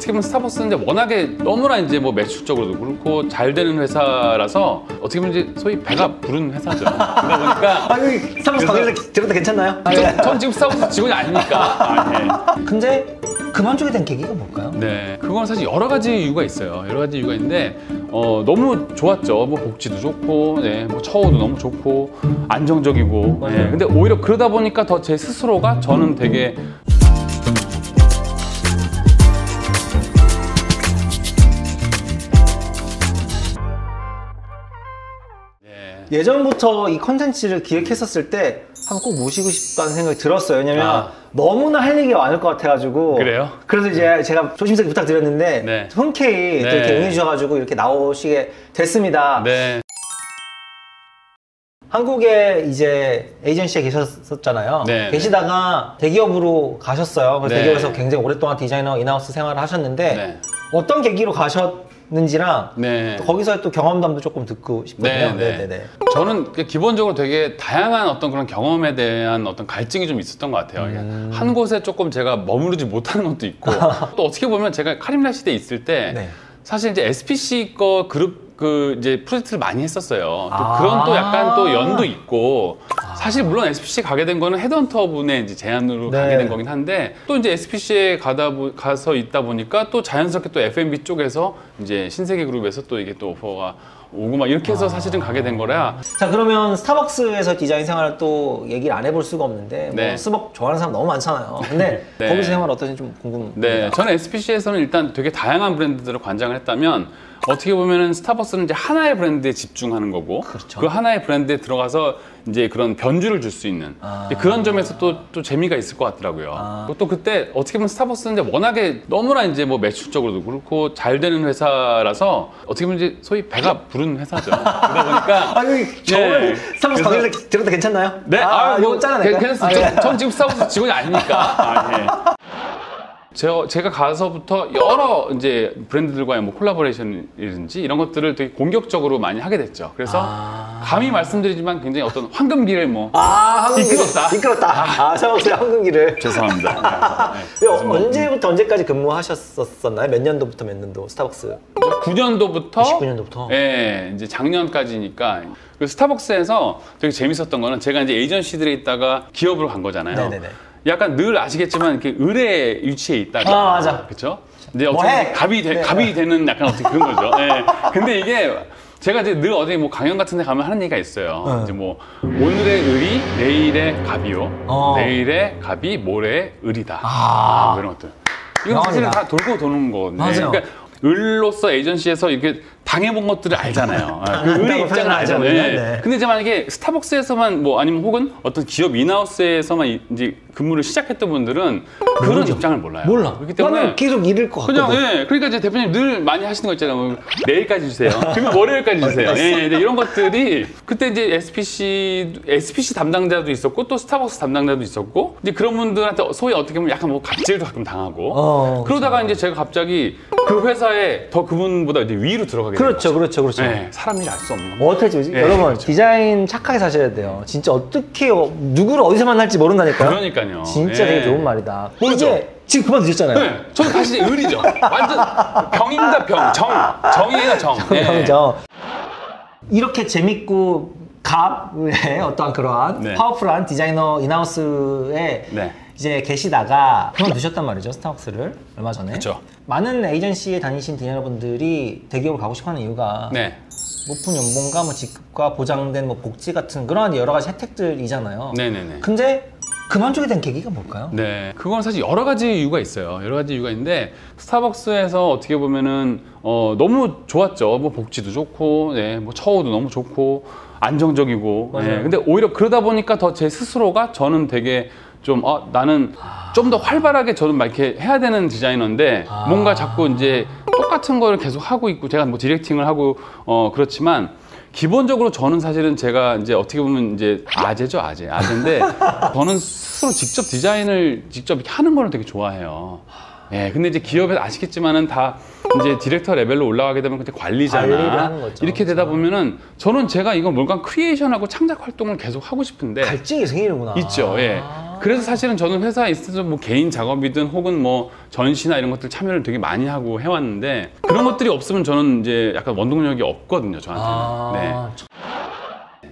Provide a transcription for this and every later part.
어떻게 보면 스타벅스는 이제 워낙에 너무나 이제 뭐 매출적으로도 그렇고 잘 되는 회사라서 어떻게 보면 이제 소위 배가 부른 회사죠. 그러다 보니까 아니 스타벅스 관계자 직원들 괜찮나요? 전 지금 스타벅스 직원이 아니니까. 네. 근데 그만두게 된 계기가 뭘까요? 네, 그건 사실 여러 가지 이유가 있어요. 여러 가지 이유가 있는데 너무 좋았죠. 뭐 복지도 좋고, 네, 뭐 처우도 너무 좋고 안정적이고. 네, 근데 오히려 그러다 보니까 더 제 스스로가 저는 되게 예전부터 이 컨텐츠를 기획했었을 때 한번 꼭 모시고 싶다는 생각이 들었어요. 왜냐면 너무나 할 얘기가 많을 것 같아가지고. 그래요? 그래서 이제 제가 조심스럽게 부탁드렸는데 네. 흔쾌히 또 네. 이렇게 응해주셔가지고 이렇게 나오시게 됐습니다. 네. 한국에 이제 에이전시에 계셨었잖아요. 네. 계시다가 대기업으로 가셨어요. 그래서 네. 대기업에서 굉장히 오랫동안 디자이너 인하우스 생활을 하셨는데 네. 어떤 계기로 가셨는지랑 네. 또 거기서 또 경험담도 조금 듣고 싶거든요. 네. 저는 기본적으로 되게 다양한 어떤 그런 경험에 대한 어떤 갈증이 좀 있었던 것 같아요. 한 곳에 조금 제가 머무르지 못하는 것도 있고 또 어떻게 보면 제가 카림라시대에 있을 때 네. 사실 이제 SPC 거 그룹 이제 프로젝트를 많이 했었어요. 또 그런 또 약간 또 연도 있고 사실 물론 SPC에 가게 된 거는 헤드헌터 분의 이제 제안으로 네. 가게 된 거긴 한데 또 이제 SPC에 가서 있다 보니까 또 자연스럽게 또 F&B 쪽에서 이제 신세계 그룹에서 또 이게 또 오퍼가 오고 막 이렇게 해서 사실은 가게 된 거라. 자, 그러면 스타벅스에서 디자인 생활을 또 얘기를 안 해볼 수가 없는데 네. 뭐 스벅 좋아하는 사람 너무 많잖아요. 근데 네. 거기서 생활 어떠신지 좀 궁금합니다. 네, 저는 SPC에서는 일단 되게 다양한 브랜드들을 관장을 했다면 어떻게 보면은 스타벅스는 이제 하나의 브랜드에 집중하는 거고 그렇죠. 그 하나의 브랜드에 들어가서 이제 그런 변주를 줄 수 있는 그런 점에서 또 재미가 있을 것 같더라고요. 또 그때 어떻게 보면 스타벅스는 이제 워낙에 너무나 이제 뭐 매출적으로도 그렇고 잘 되는 회사라서 어떻게 보면 이제 소위 배가 부른 회사죠. 그러다 보니까 아니 저는 스타벅스 관계자 직원들 괜찮나요? 네, 이거 잘라낼까요? 괜찮습니다. 전 지금 스타벅스 직원이 아니니까. 제가 가서부터 여러 이제 브랜드들과의 뭐 콜라보레이션이든지 이런 것들을 되게 공격적으로 많이 하게 됐죠. 그래서 감히 말씀드리지만 굉장히 어떤 황금기를 뭐 이끌었다. 스타벅스의 황금기를. 죄송합니다. 네. 언제부터 언제까지 근무하셨었나요? 몇 년도부터 몇 년도 스타벅스? 9년도부터 29년도부터. 예, 이제 작년까지니까. 그 스타벅스에서 되게 재밌었던 거는 제가 이제 에이전시들에 있다가 기업으로 간 거잖아요. 네네네. 약간 늘 아시겠지만 이렇게 의뢰 위치에 있다가 맞아. 그렇죠? 근데 어떻게 갑이 되는 약간 어떻게 그런 거죠. 예. 근데 이게 제가 이제 늘 어디 뭐 강연 같은 데 가면 하는 얘기가 있어요. 이제 뭐 오늘의 을이 내일의 갑이요. 내일의 갑이 모레의 을이다. 뭐 이런 것들. 이건 사실은 다 돌고 도는 거거든요. 맞아요. 그러니까 을로서 에이전시에서 이렇게 당해본 것들을 알잖아요. 그 을의 입장을 알잖아요. 네. 근데 이제 만약에 스타벅스에서만 뭐 아니면 혹은 어떤 기업 인하우스에서만 이제 근무를 시작했던 분들은 그런 입장을 몰라요. 그렇기 때문에 계속 잃을 것 같거든. 그냥 그러니까 이제 대표님 늘 많이 하시는 거 있잖아요. 뭐, 내일까지 주세요. 그러면 월요일까지 주세요. 이런 것들이 그때 이제 SPC 담당자도 있었고 또 스타벅스 담당자도 있었고 이제 그런 분들한테 소위 어떻게 보면 약간 뭐 갑질도 가끔 당하고 그러다가 이제 제가 갑자기 그 회사에 더 그분보다 이제 위로 들어가게 돼요. 그렇죠. 네, 사람 일 알 수 없는 거. 어떻게 여러분 그렇죠. 디자인 착하게 사셔야 돼요. 진짜 어떻게 누구를 어디서 만날지 모른다니까요. 그러니까요. 진짜 되게 좋은 말이다. 모르죠? 이제 지금 그만두셨잖아요. 네, 저는 다시 을이죠. 완전 병입니다, 병. 정이에요, 정. 병이죠. 이렇게 재밌고 갑의 어떠한 그러한 파워풀한 디자이너 인하우스에 이제 계시다가 그만두셨단 말이죠, 스타벅스를 얼마 전에. 그렇죠. 많은 에이전시에 다니신 디자이너분들이 대기업을 가고 싶어하는 이유가 높은 연봉과 뭐 직급과 보장된 뭐 복지 같은 그런 여러 가지 혜택들이잖아요. 네네네. 근데 그만두게 된 계기가 뭘까요? 네, 그건 사실 여러 가지 이유가 있어요. 여러 가지 이유가 있는데 스타벅스에서 어떻게 보면은 너무 좋았죠. 뭐 복지도 좋고, 뭐 처우도 너무 좋고 안정적이고. 근데 오히려 그러다 보니까 더 제 스스로가 저는 되게 좀 나는 좀 더 활발하게 저는 막 이렇게 해야 되는 디자이너인데 뭔가 자꾸 이제 똑같은 거를 계속 하고 있고 제가 뭐 디렉팅을 하고 그렇지만 기본적으로 저는 사실은 제가 이제 어떻게 보면 이제 아재인데 저는 스스로 직접 디자인을 직접 이렇게 하는 거를 되게 좋아해요. 근데 이제 기업에서 아시겠지만은 다 이제 디렉터 레벨로 올라가게 되면 그때 관리잖아. 이렇게 되다 보면은 저는 제가 이거 뭔가 크리에이션하고 창작 활동을 계속 하고 싶은데 갈증이 생기는구나. 있죠. 그래서 사실은 저는 회사에 있을 때도 뭐 개인 작업이든 혹은 뭐 전시나 이런 것들 참여를 되게 많이 하고 해왔는데 그런 것들이 없으면 저는 이제 약간 원동력이 없거든요, 저한테는.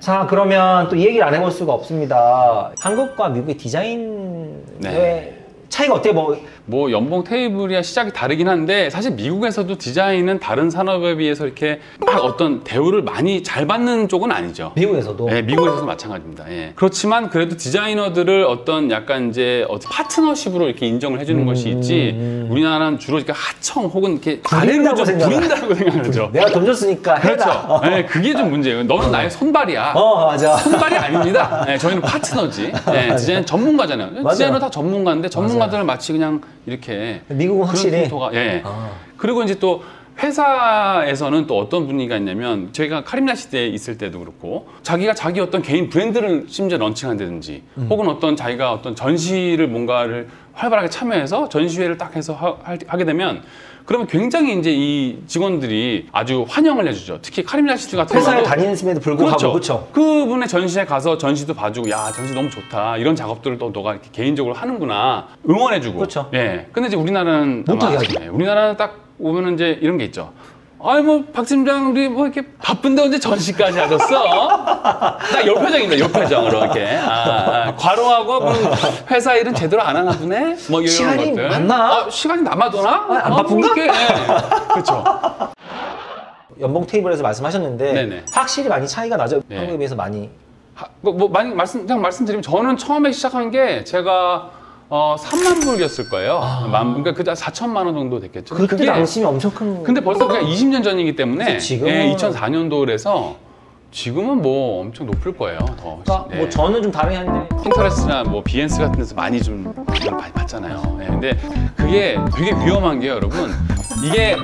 자, 그러면 또 이 얘기를 안 해볼 수가 없습니다. 한국과 미국의 디자인의 차이가 어때요? 뭐 연봉 테이블이야 시작이 다르긴 한데 사실 미국에서도 디자인은 다른 산업에 비해서 이렇게 막 어떤 대우를 많이 잘 받는 쪽은 아니죠. 미국에서도? 네, 미국에서도 마찬가지입니다. 예. 그렇지만 그래도 디자이너들을 어떤 약간 이제 파트너십으로 이렇게 인정을 해주는 것이 있지 우리나라는 주로 이렇게 하청 혹은 이렇게 아래로 좀 부린다고 생각하죠. 내가 돈 줬으니까 해라. 그렇죠. 네, 그게 좀 문제예요. 너는 나의 손발이야. 맞아. 손발이 아닙니다. 네, 저희는 파트너지. 네, 디자인 전문가잖아요. 맞아요. 디자이너 다 전문가인데 전문가들은 마치 그냥 이렇게 미국은 확실히 그리고 이제 또 회사에서는 또 어떤 분위기가 있냐면 저희가 카림나시대에 있을 때도 그렇고 자기가 자기 어떤 개인 브랜드를 심지어 런칭한다든지 혹은 어떤 자기가 어떤 전시를 뭔가를 활발하게 참여해서 전시회를 딱 해서 하게 되면 그러면 굉장히 이제 이 직원들이 아주 환영을 해주죠. 특히 카림나시드 같은 회사를 다니는데도 불구하고 그렇죠. 그분의 전시회 가서 전시도 봐주고 야 전시 너무 좋다 이런 작업들을 또 너가 이렇게 개인적으로 하는구나 응원해주고. 그렇죠. 예. 근데 이제 우리나라는 못하게 하죠. 우리나라는 딱 오면은 이제 이런 게 있죠. 아이 뭐 박 팀장 우리 뭐 이렇게 바쁜데 언제 전시까지 하셨어? 딱 요 표정입니다. 요 표정으로 이렇게 과로하고 회사 일은 제대로 안 하나 보네. 뭐 이런 시간이 것들. 많나? 시간이 남아도나? 안 바쁜가? 그렇죠. 연봉 테이블에서 말씀하셨는데 네네. 확실히 많이 차이가 나죠. 네. 한국에 비해서 많이. 많이 그냥 말씀드리면 저는 처음에 시작한 게 제가 3만 불이었을 거예요. 그러니까 그때 4천만 원 정도 됐겠죠. 그때 당시면 엄청 큰. 근데 벌써 그냥 20년 전이기 때문에 지금은 2004년도라서 지금은 뭐 엄청 높을 거예요. 더. 그러니까 뭐 저는 좀 다르긴 한데 핀터레스트나 뭐 비엔스 같은 데서 많이 좀 많이 봤잖아요. 네, 근데 그게 되게 위험한 게요, 여러분. 이게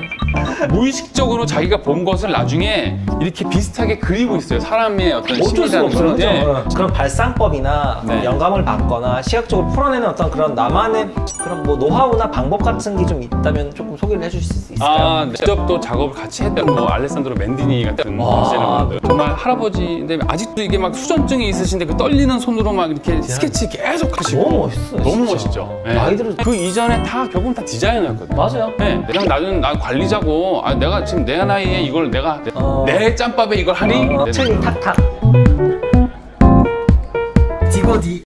무의식적으로 자기가 본 것을 나중에 이렇게 비슷하게 그리고 있어요. 사람의 어떤 어쩔 수가 없어요. 그런, 예. 그런 발상법이나 영감을 받거나 시각적으로 풀어내는 어떤 그런 나만의 그런 뭐 노하우나 방법 같은 게 좀 있다면 조금 소개를 해주실 수 있을까요? 직접 또 작업을 같이 했던 뭐 알레산드로 맨디니 같은 디자이너분들 정말 할아버지인데 아직도 이게 막 수전증이 있으신데 그 떨리는 손으로 막 이렇게 스케치 계속 하시고 너무 멋있어요. 너무 진짜. 멋있죠. 네. 아이들은 그 이전에 다 결국은 다 디자이너였거든요. 맞아요. 네. 내가 나는 관리자고 내가 지금 내 나이에 이걸 내가 내 짬밥에 이걸 하니? 책이 탁탁. 디고디.